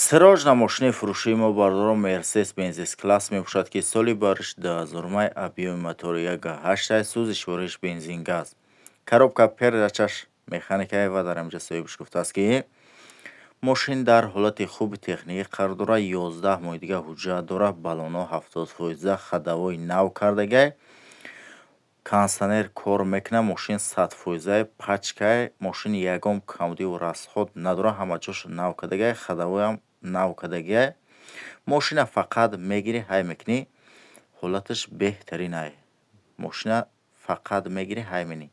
Сирожна мошини фурӯшии мо бардори Мерседес Бенз класс мебошад, ки соли бариш 2000 объеми мотори 1.8 сӯзи шӯриш бензин газ. Коробка передачаш механикаи ва дар инҷа соҳибаш гуфтааст, ки мошин дар ҳолати хуби техникӣ қарор дорад. 11 моҳи дига ҳуҷҷат дорад. Баллоно 70%, хадавои нав кардагӣ, кондитсионер кор мекунад. Мошин 100%, пачка. Мошин ягон камодиву расход надорад. Ҳама ҷош нав кардагӣ, хадавоям нав кардагӣ. Мошина фақат мегирӣ, ҳай мекунӣ, ҳолаташ беҳтарин ай. Мошина фақат мегирӣ, ҳай менӣ.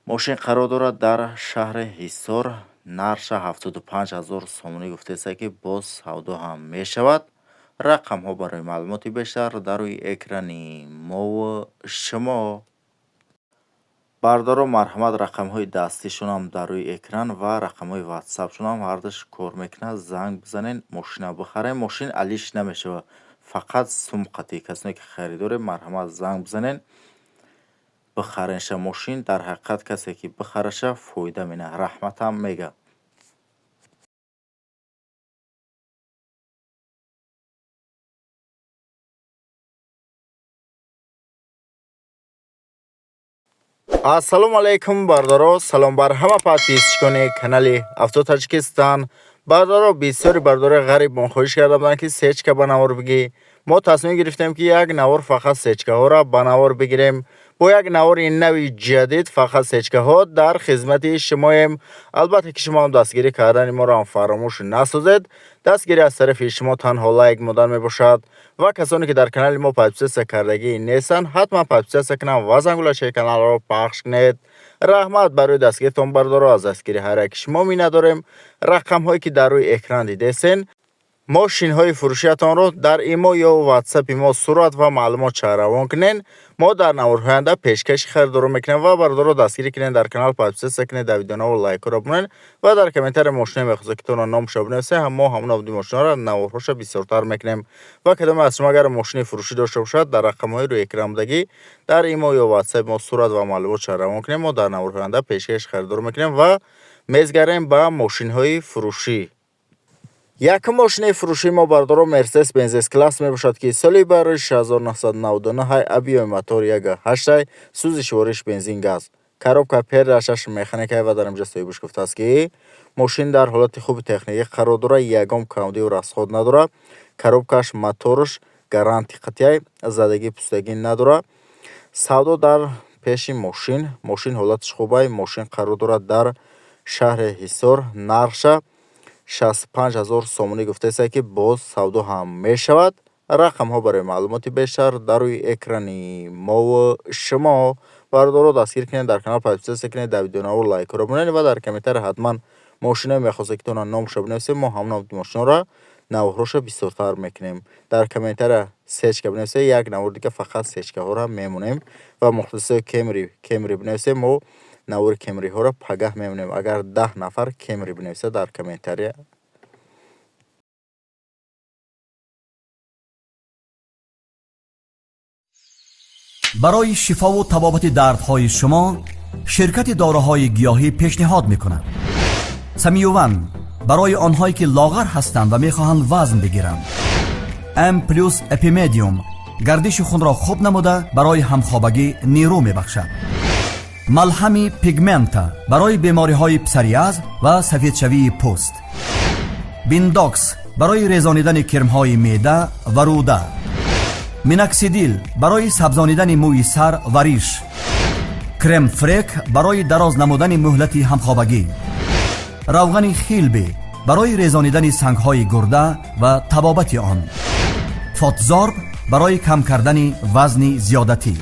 Мошин қарор дорад дар шаҳри Ҳисор. Нарша 75000 сомонӣ гуфтааст, ки боз савдо ҳам мешавад. рақамҳо барои маълумоти бештар дар рӯи экрани мо шумо. бардоро марҳамат, рақамҳои дастишонам дар рӯи экран ва рақамҳои ватсапшонам ҳардуш кор мекунад. занг бизанен, мошина бихарем. Мошин алиш намешавад, фақат сумқати. касоне ки харидоре, марҳамат занг бизанен, бихаренша. мошин дар ҳақиқат касе ки бихараша фоида менаҳад, раҳматам мега. ассалому алайкум бардоро, салом бар ҳама подписчикони канали Автотаҷикистон. бардоро, бисёри бардори ғариб мо хоҳиш карда буданд, ки сечка ба навор бигӣ. мо тасмим гирифтем, ки як навор фақат сечкаҳоро ба навор бигирем. бо як навори нави ҷадид фақат сечкаҳо дар хизмати шумоем. албатта ки шумо ҳам дастгирӣ кардани моро фаромӯш насозед. дастгирӣ аз тарафи шумо танҳо лайк модан мебошад. ва касоне ки дар канали мо подписатсия кардагӣ нестанд, ҳатман подписатсия кунанд ва зангулашаи каналро пахш кунед. раҳмат барои дастгиритон бардоро. аз дастгири ҳар яки шумо миннатдорем. рақамҳое ки дар рӯи экран дидесен, мошинҳои фурӯшиятонро дар имо ё ватсапи мо сурат ва маълумот чаравон кунен. мо дар наворҳои оянда пешкаши харидорӣ мекунем. ва бардоро дастгирӣ кунен, дар канал подписатсия кунед, дар видеонаво лайкҳоро бинонен ва дар комментария мошине мехозед ки тона номашро бинависед. мо ҳамон авди мошинаро наворҳоша бисёртар мекунем. ва кадоме аз шумо агар мошини фурӯшӣ дошта бошад, дар рақамҳои рӯи экран будагӣ дар имо ё ватсапи мо сурат ва маълумот чаравон кунем. мо дар наворҳои оянда пешкаши харидорӣ мекунем ва мезгарем ба мошинҳои фурӯшӣ. якум мошини фурӯшии мо бардоро Мерседес Бенз класс мебошад, ки соли бариш 1999 объеми мотори 1.8 сӯзи шӯриш бензин газ. коробка передачаш механикаи ва дар инҷа соҳибаш гуфтааст, ки мошин дар ҳолати хуби техникӣ қарор дорад. ягон камодиву расход надорад. коробкаш моторш гаранти қатъияй, задагӣ пустагӣ надорад. савдо дар пеши мошин. мошин ҳолаташ хубай. мошин қарор дорад дар шаҳри Ҳисор. нарша 65000 сомонӣ гуфтааст, ки боз савдо ҳам мешавад. рақамҳо барои маълумоти бештар дар рӯи экрани мо шумо. бардоро дастгир кунед, дар канал подписатсия кунед, дар видеонаво лайкҳоро бинонед ва дар комментария ҳатман мошиное мехозед ки тона номашро бинависед. мо ҳамон авди мошинаро наворҳоша бисёртар мекунем. дар комментария сечка бинависед, як навор дига фақат сечкаҳоро мемонем. ва мухлисои кемри бинависед, мо навори кемриҳоро пагаҳ мемонем. агар 10 нафар кемри бинависад дар комментария. برای شفا و تبابت دردهای شما شرکت داروهای گیاهی پیشنهاد میکند. سمیوون برای آنهایی که لاغر هستند و میخواهند وزن بگیرند. ام پلوس اپیمدیوم گردش خون را خوب نموده برای همخوابگی نیرو میبخشد. ملهم پیگمنت برای بیماری های پسریاز و سفیدشوی پوست. بینداکس برای ریزانیدن کرم های معده و روده. میناکسیدیل برای سبزانیدن موی سر و ریش. کرم فریک برای دراز نمودن مهلت همخوابگی. روغن خیلبی برای ریزانیدن سنگهای گرده و تبابت آن. فاتزارب برای کم کردن وزن زیادتی.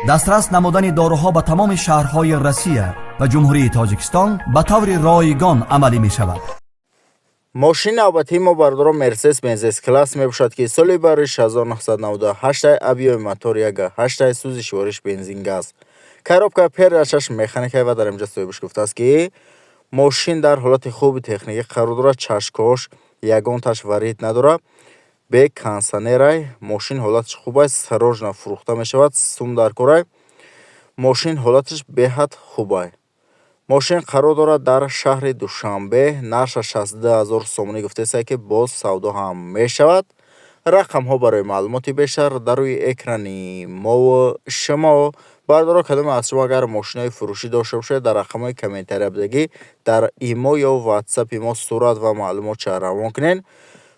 دسترس نمودن داروها به تمام شهرهای روسیه و جمهوری تاجیکستان به طور رایگان عملی می شود. мошини навбатии мо бардоро Мерседес Бенз класс мебошад, ки соли бариш 1998 объеми мотори 1.8 сӯзи шӯриш бензин газ. коробка передачаш механикаи ва дар инҷа соҳибаш гуфтааст, ки мошин дар ҳолати хуби техникӣ қарор дорад. чашкош ягонташ варид надорад. бе кондитсионерай. мошин ҳолаташ хубай. сирожна фурӯхта мешавад. сум дар корай. мошин ҳолаташ беҳад хубай. мошин қарор дорад дар шаҳри Душанбе. Нарша 62000 сомонӣ гуфтааст ки боз савдо ҳам мешавад. рақамҳо барои маълумоти бештар дар рӯи экрани мо шумо. бардоро кадоме аз шумо агар мошинои фурӯшӣ дошта бошед, дар рақамҳои комментария бидагӣ дар имо ё ватсапи мо сурат ва маълумотша равон кунед.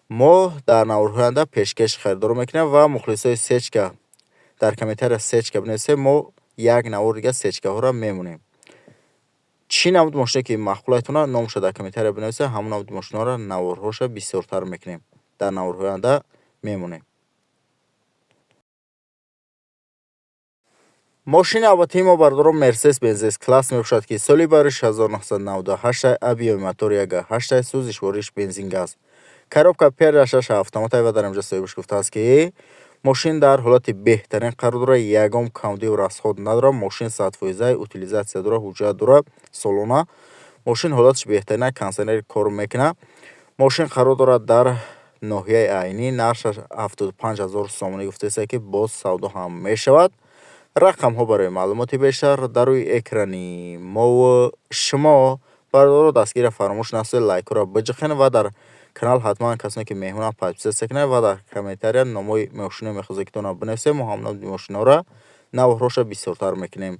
мо дар наврҳои оянда пешкаши харидор мекунем ва мухлисои сечка дар комментария сечка бинависед, мо як навор дига сечкаҳоро мемонем. чӣ намуди мошине ки махқулатона номша дар комментария бинависед, ҳамон намуди мошинаро наворҳоша бисёртар мекунем. дар наврҳои оянда мемонем. мошини авватии мо бардоро Mercedes Benz класс мебошад ки соли бариш 1998 объеми мотори 1.8 сӯзиш вориш бензин газ. коробка передашаш автомата ва дар инҷо соҳибаш гуфтааст ки мошин дар ҳолати беҳтарин қарор дорад, ягон камдиву расход надорад. мошин 100% утилизатсия дорад, ҳуҷҷат дорад солона. мошин ҳолатиш беҳтарина, кондитсионери кор мекунад. мошин қарор дорад дар ноҳияи айнӣ. наршаш 75000 сомонӣ гуфтааст ки боз савдо ҳам мешавад. рақамҳо барои маълумоти бештар дар рӯи экрани мо шумо. бардоро дастгира фаромӯш насоед лайкҳоро биҷихен ва дар канал ҳатман касоне ки меҳмонанд подписатсия кунед ва дар комментария номои мошино мехозед ки тона бинависед. мо ҳам номи мошиноро наврҳоша бисёртар мекунем.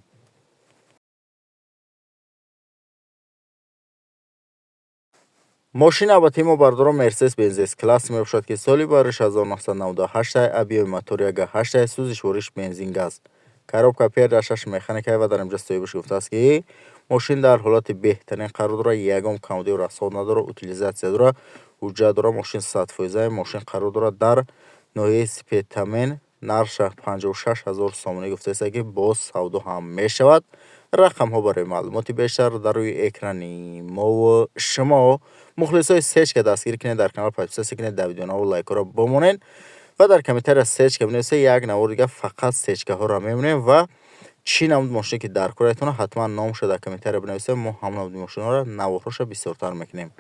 мошини авватии мо бардоро Mercedes Benz класс мебошад ки соли бариш 1998 объеми мотори 1.8 сӯзиш вориш бензин газ. коробка передашаш механикаи ва дар инҷо соҳибаш гуфтааст ки мошин дар ҳолати беҳтарин қарор дорад, ягон камдиву расход надорад, утилизатсия дорад, ҳуҷҷат дорад. мошин 100% мошин қарор дорад дар ноҳияи Спетамен. нарша 56000 сомонӣ гуфтааст ки боз савдо ҳам мешавад. рақамҳо барои маълумоти бештар дар рӯи экрани мо шумо. мухлисои сечка дастгир кунед, дар канал подписатсия кунед, дар видеонаву лайкҳоро бимонед ва дар комментария сечка бинависед. як навор дига фақат сечкаҳоро мемонем ва чӣ намуди мошине ки дар кораятона ҳатман номша дар комментария бинависед. мо ҳамон намуди мошинаро наворҳоша бисёртар мекунем.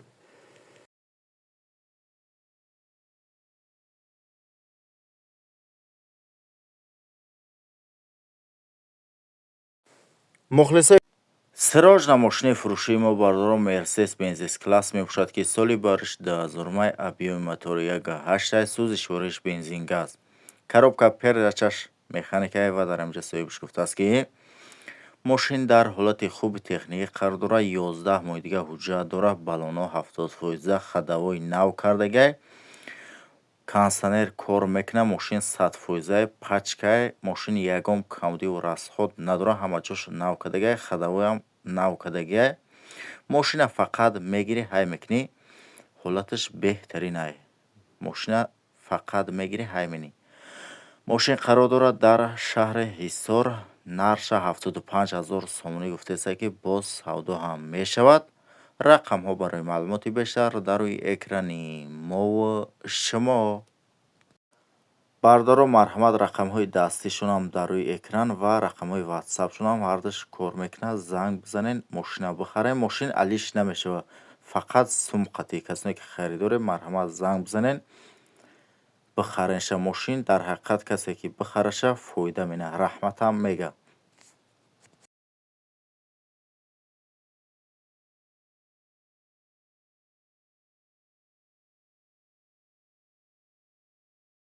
мухлисои сироҷ мошини фурӯшии мо бардоро Mercedes Benz класс мебошад ки соли бариш 2000 объеми мотори 1.8 сӯзиш вориш бензин газ. коробка передачаш механикаи ва дар инҷо соҳибаш гуфтааст ки мошин дар ҳолати хуби техникӣ қарор дорад, 11 моҳи дига ҳуҷҷат дорад, баллоно 70%, ходовои нав кардагӣ, кондитсионер кор мекунад. мошин 100% пачкаи. мошин ягон камдиву расход надорад, ҳама ҷош нав кардагӣ, ходовоям нав кардагӣ. мошина фақат мегирӣ ҳай мекунӣ, ҳолатиш беҳтаринай. мошина фақат мегирӣ ҳай менӣ. мошин қарор дорад дар шаҳри Ҳисор. нарша 75000 сомонӣ гуфтааст ки боз савдо ҳам мешавад. рақамҳо барои маълумоти бештар дар рӯи экрани мо шумо. бардоро марҳамат, рақамҳои дастишонам дар рӯи экран ва рақамҳои ватсапшонам ҳардуш кор мекунад. занг бизанед, мошина бихарем. мошин алиш намешавад, фақат сумқати. касоне ки харидоре, марҳамат занг бизанед, бихареша. мошин дар ҳақиқат касе ки бихараша фоида менаҳад. раҳматам мега.